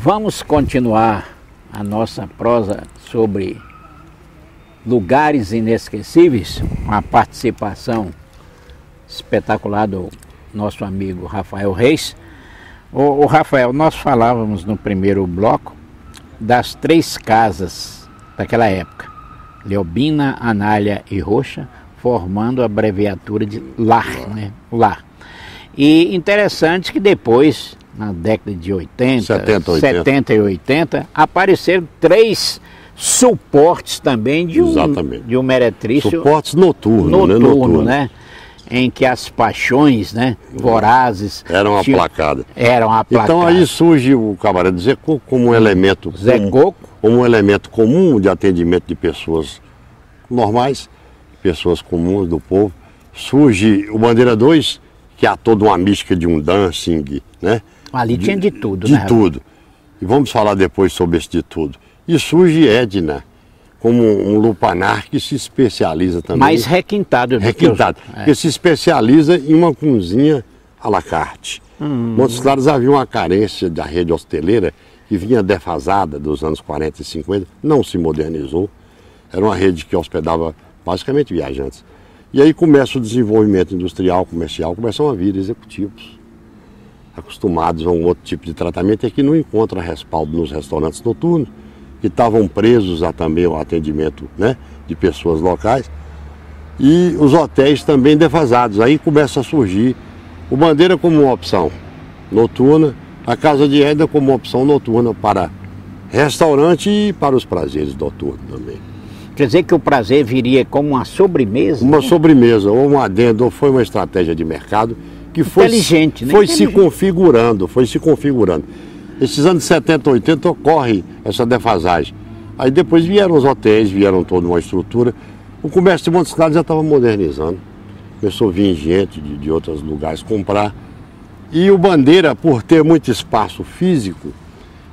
Vamos continuar a nossa prosa sobre lugares inesquecíveis, com a participação espetacular do nosso amigo Rafael Reis. O Rafael, nós falávamos no primeiro bloco das 3 casas daquela época, Leobina, Anália e Rocha, formando a abreviatura de Lar, né? Lar. E interessante que depois, na década de 70 e 80, apareceram 3 suportes também de um meretrício. Suportes noturnos, né? Em que as paixões, né, vorazes eram aplacadas. Então aí surge o camarada Zé Coco como um elemento como um elemento comum de atendimento de pessoas normais, pessoas comuns do povo. Surge o Bandeira 2, que há toda uma mística de um dancing, né? Ali tinha de tudo, né? De tudo. E vamos falar depois sobre esse de tudo. E surge Edna, como um lupanar que se especializa também. Mais requintado. Que se especializa em uma cozinha à la carte. Montes Claros havia uma carência da rede hosteleira que vinha defasada dos anos 40 e 50, não se modernizou. Era uma rede que hospedava basicamente viajantes. E aí começa o desenvolvimento industrial, comercial, começam a vir executivos acostumados a um outro tipo de tratamento e que não encontra respaldo nos restaurantes noturnos, que estavam presos a também o atendimento, né, de pessoas locais, e os hotéis também defasados. Aí começa a surgir o Bandeira como uma opção noturna, a Casa de Edna como uma opção noturna para restaurante e para os prazeres noturnos também. Quer dizer que o prazer viria como uma sobremesa? Uma sobremesa, ou um adendo, ou foi uma estratégia de mercado que foi, inteligente, né? Foi se configurando. Esses anos 70, 80 ocorre essa defasagem. Aí depois vieram os hotéis, vieram toda uma estrutura. O comércio de Montes Claros já estava modernizando. Começou a vir gente de outros lugares comprar. E o Bandeira, por ter muito espaço físico,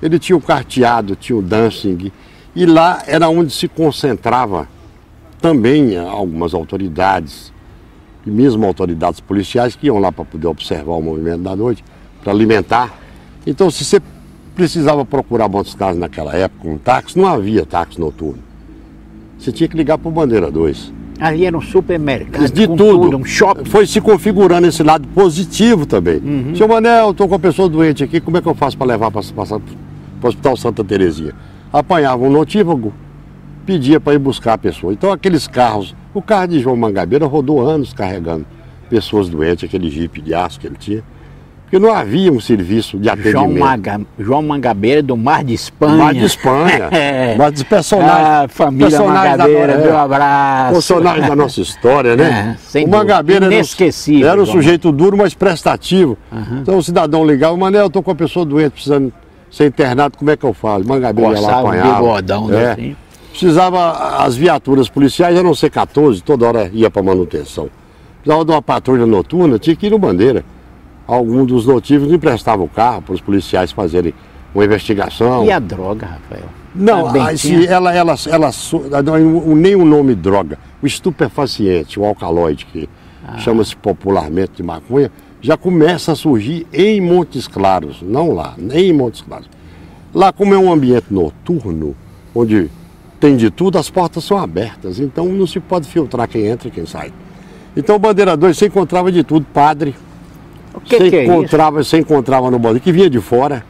ele tinha o carteado, tinha o dancing. E lá era onde se concentrava também algumas autoridades, e mesmo autoridades policiais que iam lá para poder observar o movimento da noite, para alimentar. Então, se você precisava procurar Montes Claros naquela época, um táxi, não havia táxi noturno. Você tinha que ligar para o Bandeira 2. Ali era um supermercado, de tudo, um shopping. Foi se configurando esse lado positivo também. Seu Manel, estou com a pessoa doente aqui, como é que eu faço para levar para o Hospital Santa Terezinha? Apanhava um notívago, pedia para ir buscar a pessoa. Então aqueles carros, o carro de João Mangabeira rodou anos carregando pessoas doentes, aquele jipe de aço que ele tinha. Porque não havia um serviço de atendimento. João Mangabeira do Mar de Espanha. Mar de Espanha. Mas dos personagens. Família Mangabeira, meu abraço. Personagens da nossa história, né? O Mangabeira inesquecível. Era um sujeito duro, mas prestativo. Então o cidadão ligava, Manel, eu estou com a pessoa doente, precisando ser internado, como é que eu faço? Mangabeira ia lá apanhava. Bigodão, né? Assim. Precisava, as viaturas policiais eram C14, toda hora ia para manutenção. Precisava de uma patrulha noturna, tinha que ir no Bandeira. Alguns dos notívaos emprestavam o carro para os policiais fazerem uma investigação. E a droga, Rafael? Não, nem o nome droga, o estupefaciente, o alcaloide, que chama-se popularmente de maconha, já começa a surgir em Montes Claros, não lá, nem em Montes Claros. Lá, como é um ambiente noturno, onde tem de tudo, as portas são abertas, então não se pode filtrar quem entra e quem sai. Então o Bandeira 2 você encontrava de tudo, padre. Você encontrava no Bandeira, que vinha de fora,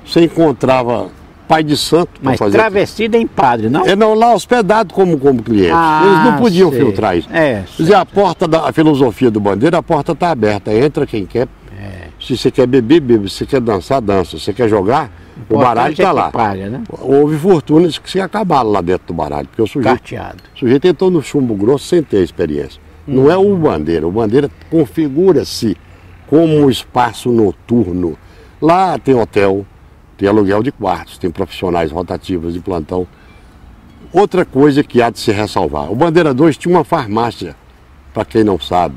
você encontrava pai de santo. Mas travestido em padre, não? Não, lá hospedado como cliente. Eles não podiam filtrar isso. Quer dizer, a filosofia do Bandeira, a porta está aberta, entra quem quer. Se você quer beber, bebe. Se você quer dançar, dança. Se você quer jogar, o baralho está lá. Paga, né? Houve fortunas que se acabaram lá dentro do baralho, porque o sujeito entrou no chumbo grosso sem ter experiência. Não é o Bandeira configura-se como um espaço noturno. Lá tem hotel, tem aluguel de quartos, tem profissionais rotativos de plantão. Outra coisa que há de se ressalvar, o Bandeira 2 tinha uma farmácia, para quem não sabe,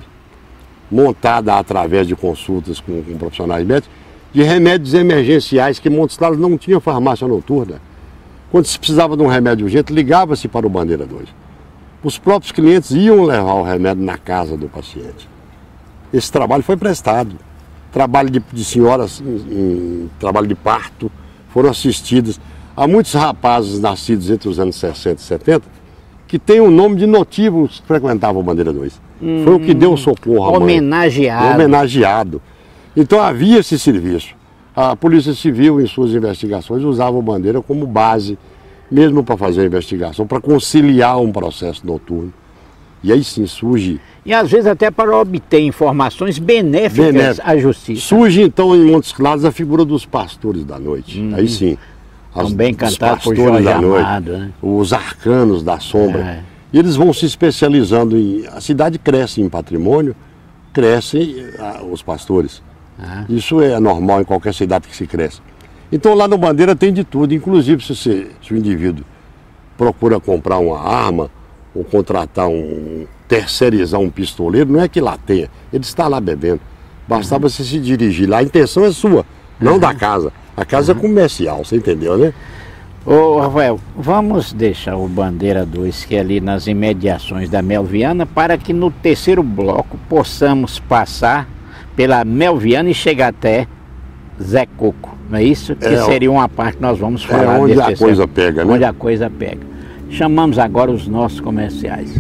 montada através de consultas com profissionais médicos, de remédios emergenciais, que Montes Claros não tinha farmácia noturna. Quando se precisava de um remédio urgente, ligava-se para o Bandeira 2. Os próprios clientes iam levar o remédio na casa do paciente. Esse trabalho foi prestado. Trabalho de senhoras, trabalho de parto, foram assistidas a muitos rapazes nascidos entre os anos 60 e 70 que têm o nome de notívaos que frequentavam Bandeira 2. Foi o que deu o socorro à mãe. Homenageado. Então havia esse serviço. A Polícia Civil, em suas investigações, usava a Bandeira como base, mesmo para fazer a investigação, para conciliar um processo noturno. E aí sim surge... E às vezes até para obter informações benéficas à justiça. Surge então em Montes Claros a figura dos pastores da noite. Aí sim. Também cantado por Jorge Amado, né? Os arcanos da sombra. E eles vão se especializando em... A cidade cresce em patrimônio, crescem os pastores. Isso é normal em qualquer cidade que se cresce. Então lá no Bandeira tem de tudo, inclusive se o indivíduo procura comprar uma arma ou contratar terceirizar um pistoleiro, não é que lá tenha, ele está lá bebendo. Bastava você se dirigir lá, a intenção é sua, não da casa. A casa é comercial, você entendeu, né? Ô Rafael, vamos deixar o Bandeira 2, que é ali nas imediações da Melviana, para que no terceiro bloco possamos passar pela Melviana e chegar até Zé Coco, não é isso? Que seria uma parte que nós vamos falar onde a coisa pega, né? Onde a coisa pega. Chamamos agora os nossos comerciais.